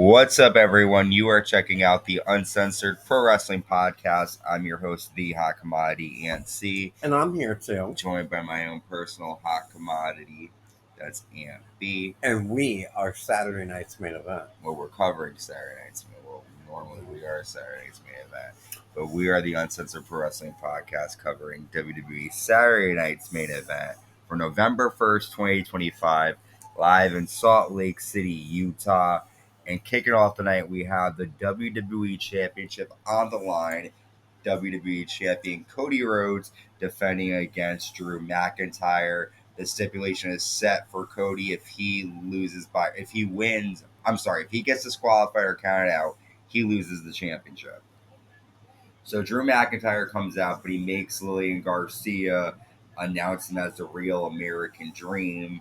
What's up, everyone? You are checking out the Uncensored Pro Wrestling Podcast. I'm your host, The Hot Commodity, Ant C, And I'm here too. joined by my own personal hot commodity, that's Ant B. And we are Saturday night's main event. Well, we're covering Saturday night's main event. Well, normally we are Saturday night's main event, but we are the Uncensored Pro Wrestling Podcast covering WWE Saturday night's main event for November 1st, 2025, live in Salt Lake City, Utah. And kicking off tonight, we have the WWE Championship on the line. WWE Champion Cody Rhodes defending against Drew McIntyre. The stipulation is set for Cody if he gets disqualified or counted out, he loses the championship. So Drew McIntyre comes out, but he makes Lillian Garcia announce him as the real American Dream.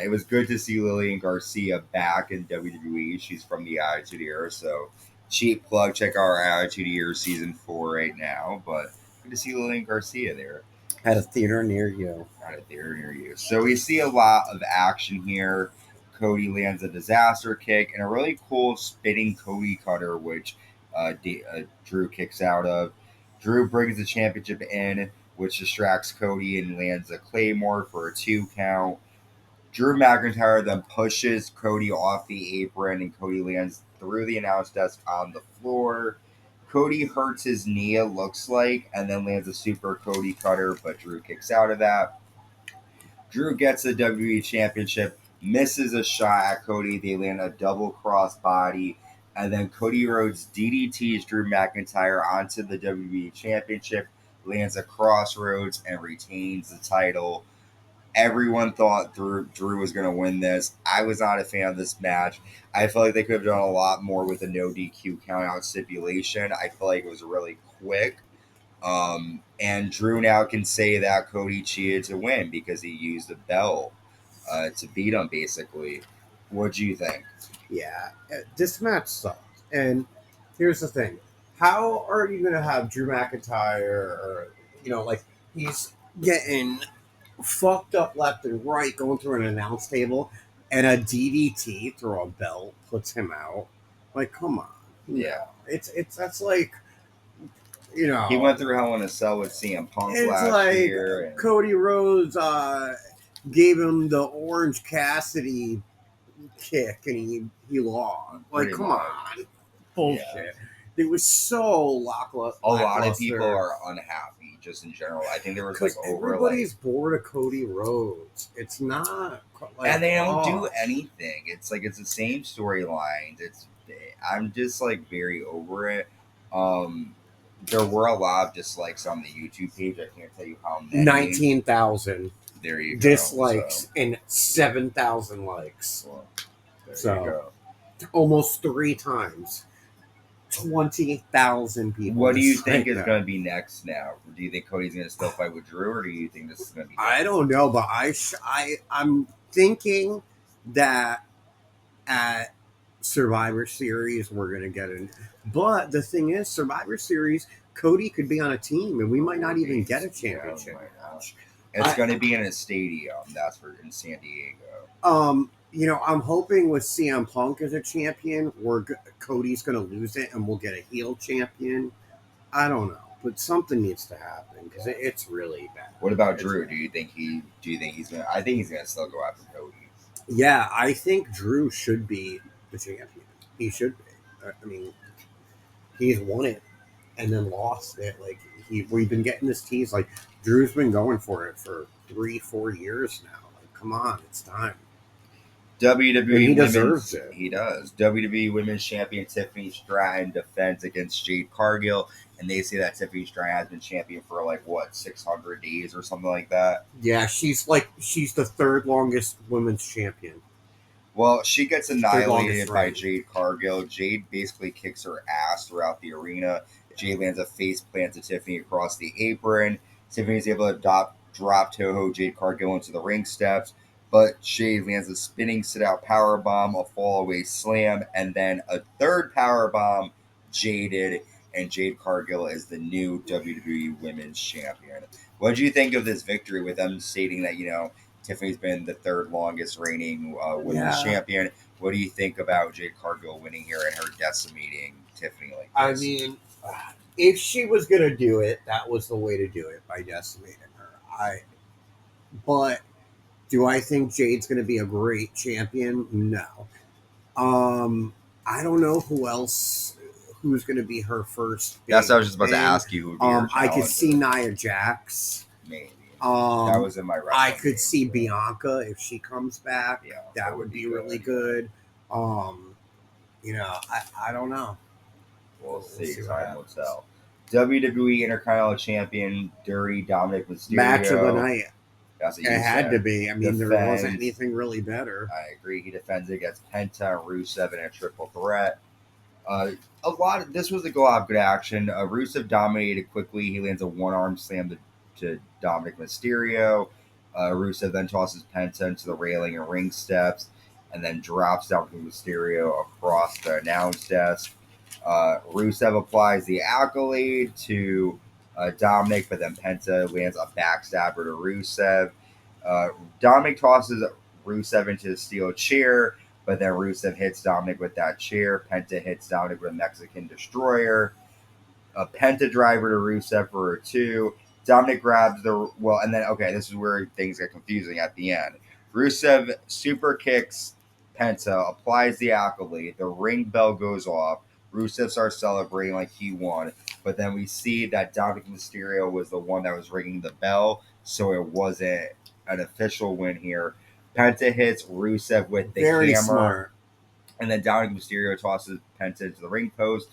It was good to see Lillian Garcia back in WWE. She's from the Attitude Era, so cheap plug. Check out our Attitude Era season 4 right now. But good to see Lillian Garcia there. At a theater near you. So we see a lot of action here. Cody lands a disaster kick and a really cool spinning Cody cutter, which Drew kicks out of. Drew brings the championship in, which distracts Cody and lands a Claymore for a 2 count. Drew McIntyre then pushes Cody off the apron, and Cody lands through the announce desk on the floor. Cody hurts his knee, it looks like, and then lands a super Cody cutter, but Drew kicks out of that. Drew gets the WWE Championship, misses a shot at Cody. They land a double cross body, and then Cody Rhodes DDTs Drew McIntyre onto the WWE Championship, lands a crossroads, and retains the title. Everyone thought Drew was going to win this. I was not a fan of this match. I feel like they could have done a lot more with a no DQ countout stipulation. I feel like it was really quick. And Drew now can say that Cody cheated to win because he used the bell to beat him, basically. What do you think? Yeah, this match sucked. And here's the thing. How are you going to have Drew McIntyre, or, he's getting fucked up left and right, going through an announce table, and a DDT through a belt puts him out? Like, come on. Yeah. That's like, He went through Hell in a Cell with CM Punk last year. And Cody Rhodes gave him the Orange Cassidy kick, and he lost. Like, come on. Bullshit. Yeah. It was so lackluster. A lot of people are unhappy, just in general. I think there was everybody's bored of Cody Rhodes. It's not and they don't do anything. It's like it's the same storylines. I'm just like very over it. There were a lot of dislikes on the YouTube page. I can't tell you how many. 19,000. There you go. Dislikes and 7,000 likes. Well, there you go. Almost 3 times. 20,000 people. What do you think is going to be next now? Do you think Cody's going to still fight with Drew, or do you think this is going to be next? I don't know, but I'm thinking that at Survivor Series we're going to get in. But the thing is, Survivor Series, Cody could be on a team, and we might not even get a championship. It's going to be in a stadium. That's in San Diego. I'm hoping with CM Punk as a champion, Cody's going to lose it, and we'll get a heel champion. I don't know, but something needs to happen because it's really bad. What about Drew? Do you think he's going to? I think he's going to still go after Cody. Yeah, I think Drew should be the champion. He should be. I mean, he's won it and then lost it. Like we've been getting this tease. Like Drew's been going for it for 3-4 years now. Like, come on, it's time. WWE he deserves it. He does. WWE Women's Champion Tiffany Stratton defends against Jade Cargill, and they say that Tiffany Stratton has been champion for 600 days or something like that. Yeah, she's the third longest women's champion. Well, she gets annihilated by Jade Cargill. Jade basically kicks her ass throughout the arena. Jade lands a face plant to Tiffany across the apron. Tiffany's able to drop Toho Jade Cargill into the ring steps. But Jade lands a spinning sit-out powerbomb, a fall-away slam, and then a third powerbomb, Jaded, and Jade Cargill is the new WWE Women's Champion. What do you think of this victory with them stating that, Tiffany's been the third longest reigning women's Yeah. champion. What do you think about Jade Cargill winning here and her decimating Tiffany like I this? mean, if she was gonna do it, that was the way to do it, by decimating her. But do I think Jade's gonna be a great champion? No. I don't know who's gonna be her first. That's what I was big just about to thing. ask you. Who would be her I could see challenger? Nia Jax. Maybe. That was in my I wrestling could game, see so. Bianca if she comes back. Yeah, that would be really good. I don't know. We'll see. what Time will happens. tell. WWE Intercontinental Champion Dominik Mysterio. Match of the night. That's what It you had said. to be. I mean, there wasn't anything really better. I agree. He defends against Penta and Rusev in a triple threat. This was a lot of good action. Rusev dominated quickly. He lands a one-arm slam to Dominik Mysterio. Rusev then tosses Penta into the railing and ring steps, and then drops down to Mysterio across the announce desk. Rusev applies the accolade to Dominik, but then Penta lands a backstabber to Rusev. Dominik tosses Rusev into the steel chair, but then Rusev hits Dominik with that chair. Penta hits Dominik with a Mexican destroyer. A Penta driver to Rusev for a 2. Dominik grabs and then, okay, this is where things get confusing at the end. Rusev super kicks Penta, applies the accolade. The ring bell goes off. Rusev starts celebrating like he won. But then we see that Dominik Mysterio was the one that was ringing the bell, so it wasn't an official win here. Penta hits Rusev with the Very hammer. smart. And then Dominik Mysterio tosses Penta into the ring post,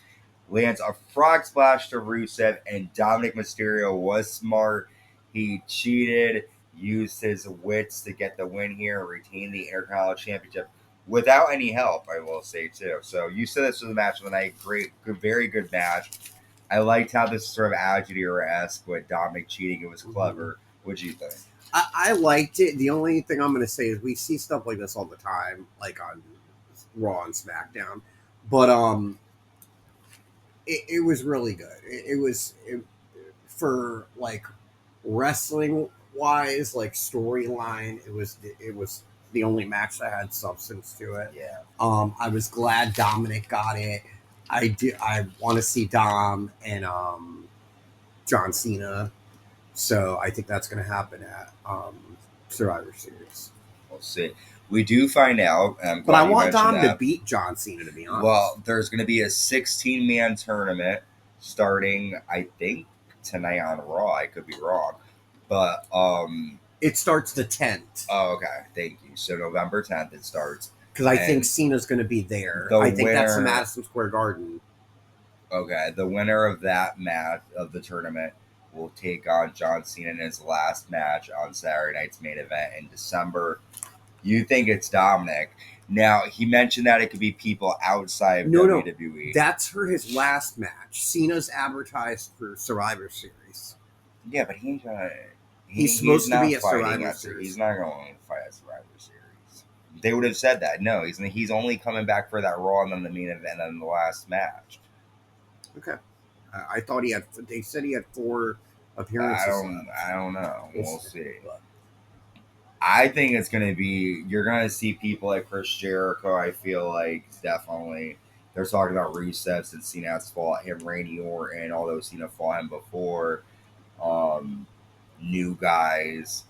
lands a frog splash to Rusev, and Dominik Mysterio was smart. He cheated, used his wits to get the win here, and retain the Intercontinental Championship without any help, I will say, too. So you said this was a match of the night. Great, good, very good match. I liked how this sort of Attitude Era-esque with Dominik cheating. It was clever. What'd you think? I liked it. The only thing I'm going to say is we see stuff like this all the time, like on Raw and SmackDown. But it was really good. For like wrestling wise, like storyline. It was the only match that had substance to it. Yeah. I was glad Dominik got it. I want to see Dom and John Cena. So I think that's going to happen at Survivor Series. We'll see. We do find out. But I want Dom to beat John Cena, to be honest. Well, there's going to be a 16-man tournament starting, I think, tonight on Raw. I could be wrong. But it starts the 10th. Oh, okay. Thank you. So November 10th it starts. Because I think Cena's going to be there. I think that's the Madison Square Garden. Okay. The winner of that match, of the tournament, will take on John Cena in his last match on Saturday night's main event in December. You think it's Dominik. Now, he mentioned that it could be people outside of WWE. No, that's for his last match. Cena's advertised for Survivor Series. Yeah, but he's supposed to be at Survivor Series. He's not going to fight at Survivor Series. They would have said that. No, he's only coming back for that Raw and then the main event and then the last match. Okay. I thought they said he had 4 appearances. I don't know. We'll see. I think it's going to be, you're going to see people like Chris Jericho, I feel like, definitely. They're talking about Rusev since Cena has fought him, Randy Orton, although Cena fought him before. New guys,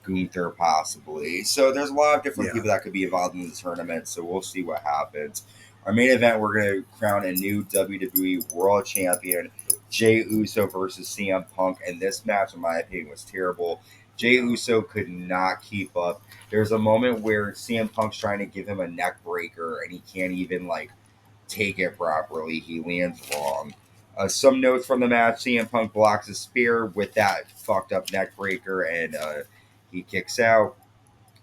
Gunther possibly. So there's a lot of different people that could be involved in the tournament, so we'll see what happens. Our main event, we're going to crown a new WWE World Champion, Jey Uso versus CM Punk, and this match, in my opinion, was terrible. Jey Uso could not keep up. There's a moment where CM Punk's trying to give him a neck breaker, and he can't even, take it properly. He lands wrong. Some notes from the match, CM Punk blocks a spear with that fucked up neck breaker, and he kicks out.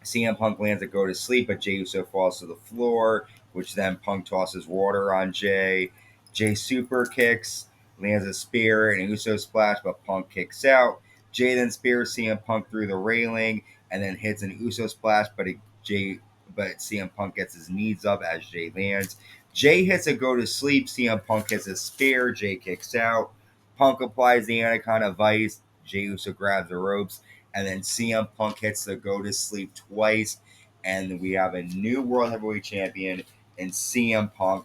CM Punk lands a go to sleep, but Jey Uso falls to the floor, which then Punk tosses water on Jey. Jey super kicks, lands a spear, and Uso splash, but Punk kicks out. Jey then spears CM Punk through the railing, and then hits an Uso splash, but CM Punk gets his knees up as Jey lands. Jey hits a go to sleep, CM Punk hits a spear, Jey kicks out. Punk applies the Anaconda Vice, Jey Uso grabs the ropes, and then CM Punk hits the go to sleep twice, and we have a new World Heavyweight Champion in CM Punk.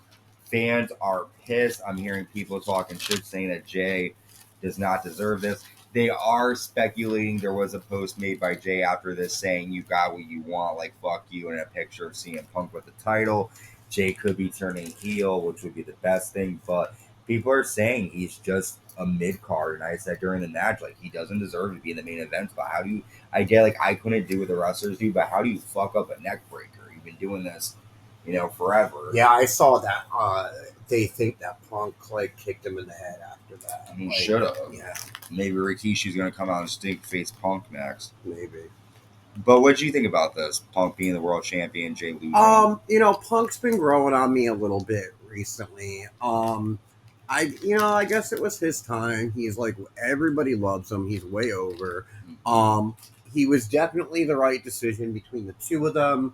Fans are pissed. I'm hearing people talking shit saying that Jey does not deserve this. They are speculating there was a post made by Jey after this saying you got what you want, like fuck you, and a picture of CM Punk with the title. Jey could be turning heel, which would be the best thing, but people are saying he's just a mid card, and I said during the match, like he doesn't deserve to be in the main event. But how do you? I get like I couldn't do what the wrestlers do, but how do you fuck up a neck breaker? You've been doing this, forever. Yeah, I saw that. They think that Punk like kicked him in the head after that. He Like, should have. yeah, Maybe Rikishi's gonna come out and stink face Punk next. maybe. But what do you think about this? Punk being the world champion, Jey losing. Punk's been growing on me a little bit recently. I guess it was his time. He's like everybody loves him. He's way over. He was definitely the right decision between the two of them.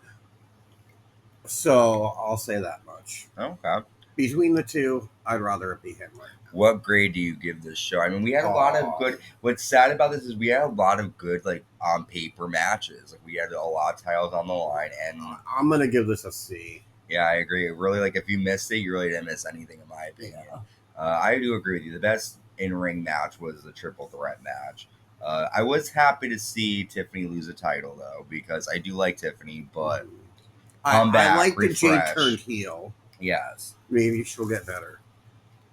So I'll say that much. Okay. Between the two, I'd rather it be him right now. What grade do you give this show? I mean, we had a lot of good. What's sad about this is we had a lot of good, like on paper matches. Like we had a lot of titles on the line, and I'm gonna give this a C. Yeah, I agree. Really, like if you missed it, you really didn't miss anything, in my opinion. Yeah. I do agree with you. The best in-ring match was the triple threat match. I was happy to see Tiffany lose a title though, because I do like Tiffany, but I like refresh. the Jade turned heel. Yes. Maybe she'll get better.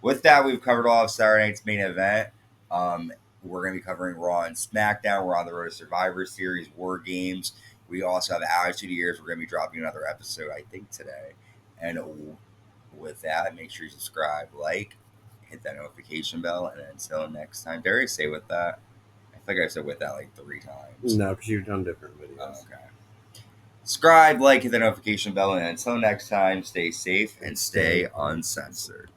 With that, we've covered all of Saturday night's main event. We're going to be covering Raw and SmackDown. We're on the road to Survivor Series, War Games. We also have Attitude Years. We're going to be dropping another episode, I think, today. And with that, make sure you subscribe, like, hit that notification bell, and until next time. Dare I say with that? I think I said with that like 3 times. No, because you've done different videos. Oh, okay. Subscribe, like, hit the notification bell, and until next time, stay safe and stay uncensored.